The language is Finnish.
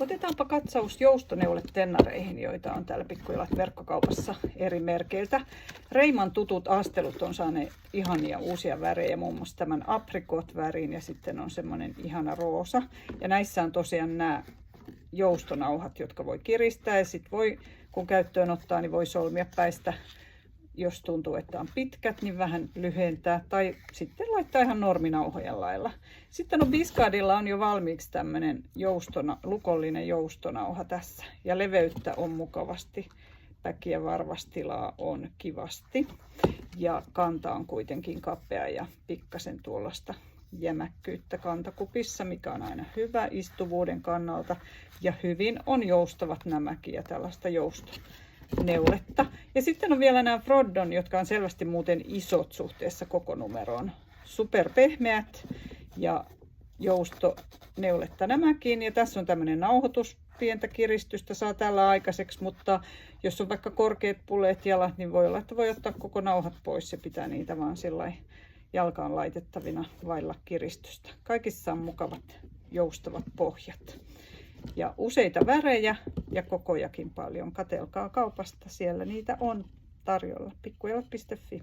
Otetaanpa katsaus joustoneuletennareihin, joita on täällä Pikkujalat verkkokaupassa eri merkeiltä. Reiman tutut astelut on saaneet ihania uusia värejä, muun muassa tämän aprikot-värin ja sitten on semmoinen ihana roosa. Ja näissä on tosiaan nämä joustonauhat, jotka voi kiristää ja sitten voi, kun käyttöön ottaa, niin voi solmia päistä. Jos tuntuu, että on pitkät, niin vähän lyhentää tai sitten laittaa ihan norminauhojen lailla. Sitten on Biscardilla on jo valmiiksi tämmöinen lukollinen joustonauha tässä. Ja leveyttä on mukavasti. Päki- ja varvastilaa on kivasti. Ja kanta on kuitenkin kapea ja pikkasen tuollaista jämäkkyyttä kantakupissa, mikä on aina hyvä istuvuuden kannalta. Ja hyvin on joustavat nämäkin ja tällaista joustoneuletta. Ja sitten on vielä nämä Froddon, jotka on selvästi muuten isot suhteessa koko numeroon. Superpehmeät ja joustoneuletta nämäkin. Ja tässä on tämmöinen nauhoitus, pientä kiristystä saa tällä aikaiseksi, mutta jos on vaikka korkeat puleet jalat, niin voi olla, että voi ottaa koko nauhat pois ja pitää niitä vaan sillai jalkaan laitettavina vailla kiristystä. Kaikissa on mukavat joustavat pohjat. Ja useita värejä ja kokojakin paljon. Katelkaa kaupasta, siellä niitä on tarjolla. Pikkujalat.fi